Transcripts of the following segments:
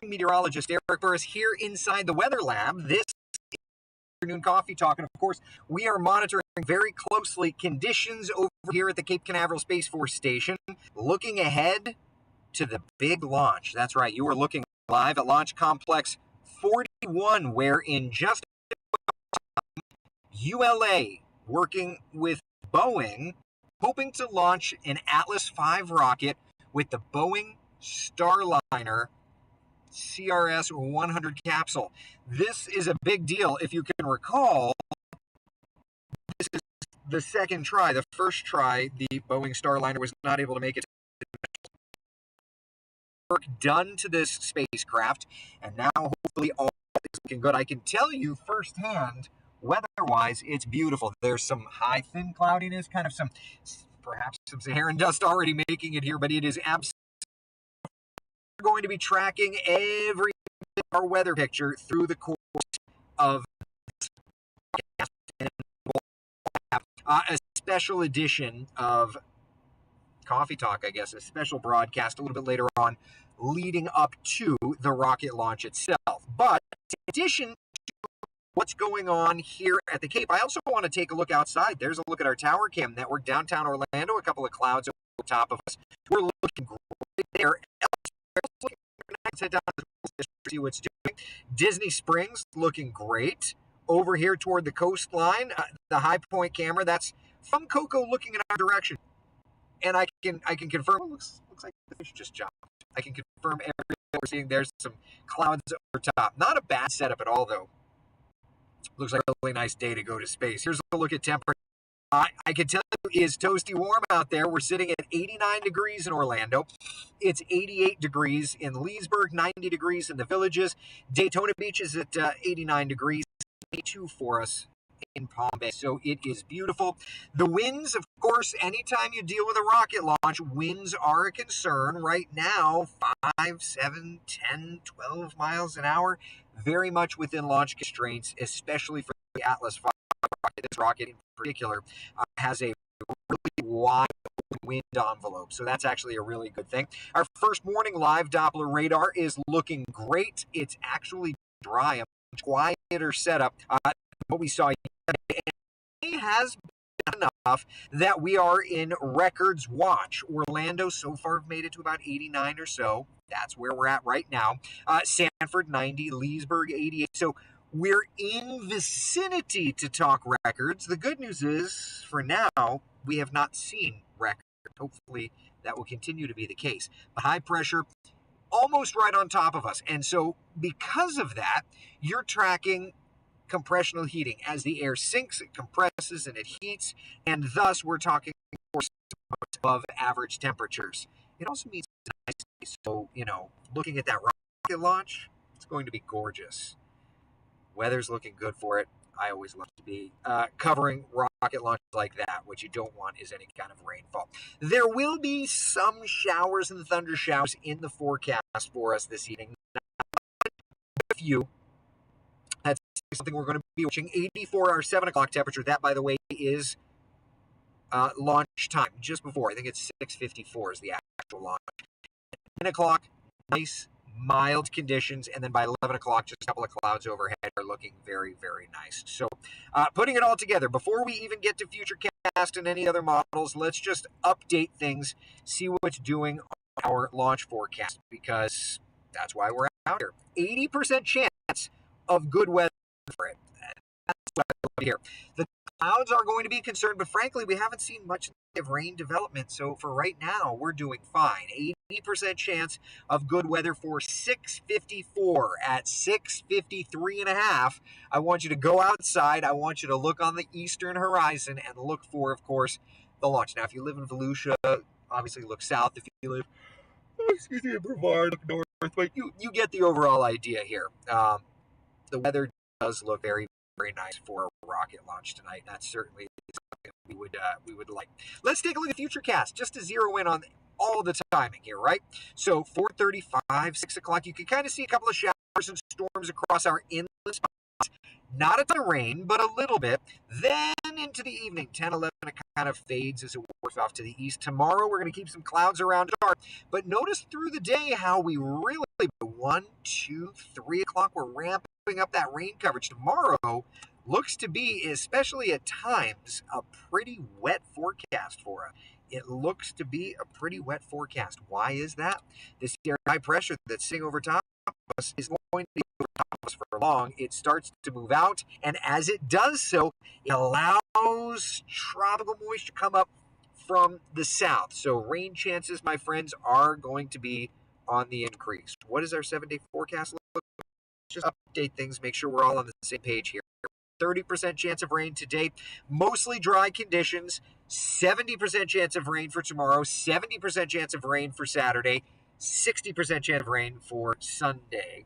Meteorologist Eric Burris here inside the Weather Lab. This is Afternoon Coffee Talk, and of course, we are monitoring very closely conditions over here at the Cape Canaveral Space Force Station, looking ahead to the big launch. That's right, you are looking live at Launch Complex 41, where in just ULA, working with Boeing, hoping to launch an Atlas V rocket with the Boeing Starliner CRS-100 capsule. This is a big deal. If you can recall, this is the second try. The first try, the Boeing Starliner was not able to make it. Work done to this spacecraft, and now hopefully all is looking good. I can tell you firsthand, weather-wise, it's beautiful. There's some high, thin cloudiness, kind of perhaps some Saharan dust already making it here, but it is absolutely going to be tracking every our weather picture through the course of a special edition of Coffee Talk, I guess, a special broadcast a little bit later on leading up to the rocket launch itself. But in addition to what's going on here at the Cape, I also want to take a look outside. There's a look at our tower cam network downtown Orlando, a couple of clouds over the top of us. We're looking great there. Let's head down to the see what's doing. Disney Springs looking great. Over here toward the coastline, the High Point camera, that's from Coco looking in our direction. And I can confirm, looks like the fish just jumped. I can confirm everything that we're seeing. There's some clouds over top. Not a bad setup at all, though. Looks like a really nice day to go to space. Here's a look at temperature. I can tell you it's toasty warm out there. We're sitting at 89 degrees in Orlando. It's 88 degrees in Leesburg, 90 degrees in the Villages. Daytona Beach is at 89 degrees, 82 for us in Palm Bay. So it is beautiful. The winds, of course, anytime you deal with a rocket launch, winds are a concern. Right now, 5, 7, 10, 12 miles an hour, very much within launch constraints, especially for the Atlas V rocket. This rocket in particular has a really wide wind envelope, so that's actually a really good thing. Our first morning live Doppler radar is looking great. It's actually dry, a much quieter setup. What we saw yesterday has been enough that we are in records watch. Orlando so far have made it to about 89 or so. That's where we're at right now. Sanford 90, Leesburg 88. So we're in vicinity to talk records. The good news is, for now, we have not seen records. Hopefully that will continue to be the case. The high pressure almost right on top of us. And so because of that, you're tracking compressional heating. As the air sinks, it compresses and it heats, and thus we're talking above average temperatures. It also means it's nice. So, looking at that rocket launch, it's going to be gorgeous. Weather's looking good for it. I always love to be covering rocket launches like that. What you don't want is any kind of rainfall. There will be some showers and thunder showers in the forecast for us this evening. If you that's something we're going to be watching. 84 our 7 o'clock temperature. That, by the way, is launch time, just before. I think it's 6:54 is the actual launch. 10 o'clock, nice, mild conditions. And then by 11 o'clock, just a couple of clouds overhead are looking very, very nice. So putting it all together, before we even get to Futurecast and any other models, let's just update things, see what's doing on our launch forecast, because that's why we're out here. 80% chance of good weather for it. That's what I love here. The clouds are going to be concerned, but frankly, we haven't seen much of rain development. So for right now, we're doing fine. 80% chance of good weather for 6:54 at 6:53.5. I want you to go outside. I want you to look on the eastern horizon and look for, of course, the launch. Now, if you live in Volusia, obviously look south. If you live, in Brevard, look north. But you get the overall idea here. The weather does look very, very nice for a rocket launch tonight. That's certainly something we would like. Let's take a look at Futurecast just to zero in on all the timing here, right? So 4:35, 6 o'clock, you can kind of see a couple of showers and storms across our inland spots. Not a ton of rain, but a little bit. Then into the evening, 10, 11, it kind of fades as it works off to the east. Tomorrow, we're going to keep some clouds around dark. But notice through the day how we really, 1, 2, 3 o'clock, we're ramping up that rain coverage. Tomorrow looks to be, especially at times, a pretty wet forecast for us. It looks to be a pretty wet forecast. Why is that? This high pressure that's sitting over top of us is going to be over top of us for long. It starts to move out, and as it does so, it allows tropical moisture to come up from the south. So rain chances, my friends, are going to be on the increase. What does our 7-day forecast look like? Just update things, make sure we're all on the same page here. 30% chance of rain today, mostly dry conditions, 70% chance of rain for tomorrow, 70% chance of rain for Saturday, 60% chance of rain for Sunday,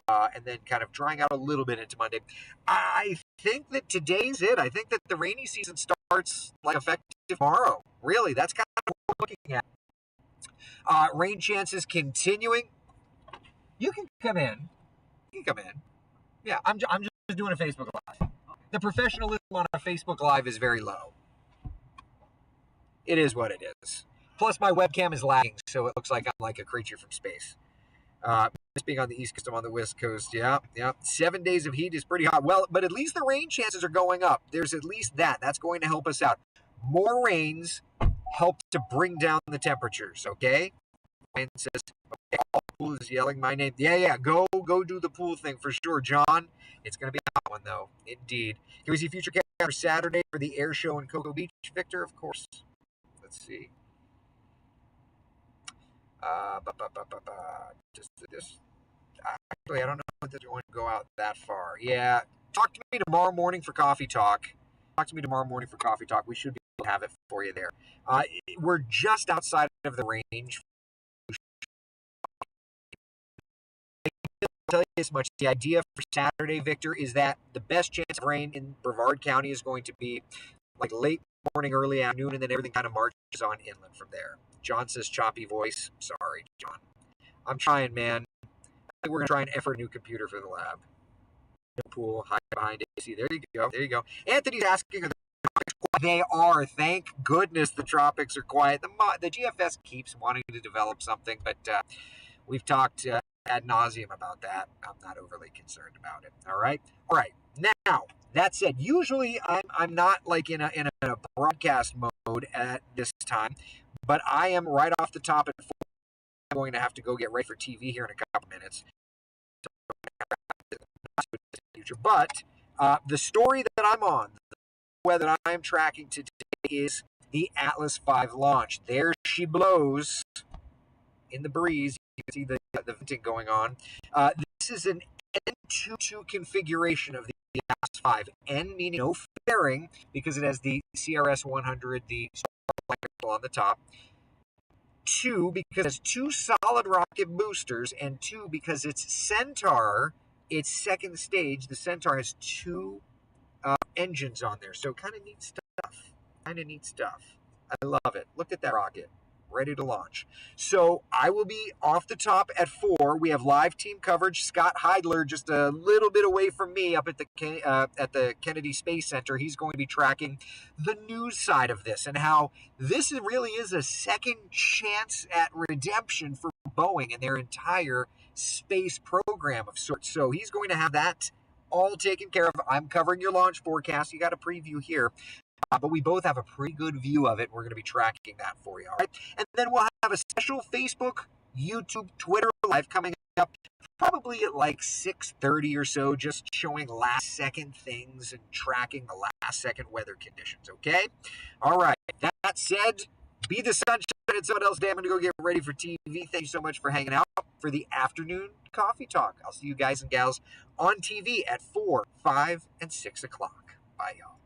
and then kind of drying out a little bit into Monday. I think that today's it. I think that the rainy season starts like effective tomorrow. Really, that's kind of what we're looking at. Rain chances continuing. You can come in. Yeah, I'm just doing a Facebook Live. The professionalism on a Facebook Live is very low. It is what it is. Plus, my webcam is lagging, so it looks like I'm like a creature from space. Being on the East Coast, I'm on the West Coast. Yeah. 7 days of heat is pretty hot. Well, but at least the rain chances are going up. There's at least that. That's going to help us out. More rains help to bring down the temperatures, okay? And says, okay, all pool is yelling my name. Yeah, go do the pool thing for sure, John. It's going to be a hot one, though, indeed. Can we see Futurecast for Saturday for the air show in Cocoa Beach, Victor? Of course. Let's see. Actually, I don't know if this is going to go out that far. Yeah, talk to me tomorrow morning for Coffee Talk. We should be able to have it for you there. We're just outside of the range. I'll tell you this much. The idea for Saturday, Victor, is that the best chance of rain in Brevard County is going to be like late morning, early afternoon, and then everything kind of marches on inland from there. John says choppy voice. Sorry, John. I'm trying, man. I think we're going to try and effort a new computer for the lab. No pool, hide behind AC. There you go. Anthony's asking, are the tropics quiet? They are. Thank goodness the tropics are quiet. The GFS keeps wanting to develop something, but we've talked ad nauseum about that. I'm not overly concerned about it. All right. Now, that said, usually I'm not like in a broadcast mode at this time, but I am right off the top at 4. I'm going to have to go get ready for TV here in a couple minutes. But the story that I'm on, the weather that I'm tracking today is the Atlas V launch. There she blows in the breeze. You can see the venting going on. This is an N22 configuration of the Atlas V. N meaning no fairing because it has the CRS 100, the on the top. 2 because it has 2 solid rocket boosters, and 2 because its Centaur, its second stage, the Centaur has 2 engines on there. So kind of neat stuff. I love it. Look at that rocket. Ready to launch. So I will be off the top at 4. We have live team coverage. Scott Heidler just a little bit away from me up at the Kennedy Space Center. He's going to be tracking the news side of this and how this really is a second chance at redemption for Boeing and their entire space program of sorts. So he's going to have that all taken care of. I'm covering your launch forecast. You got a preview here. But we both have a pretty good view of it. We're going to be tracking that for you, all right? And then we'll have a special Facebook, YouTube, Twitter live coming up probably at like 6:30 or so, just showing last-second things and tracking the last-second weather conditions, okay? All right, that said, be the sunshine and someone else. I'm going to go get ready for TV. Thank you so much for hanging out for the afternoon coffee talk. I'll see you guys and gals on TV at 4, 5, and 6 o'clock. Bye, y'all.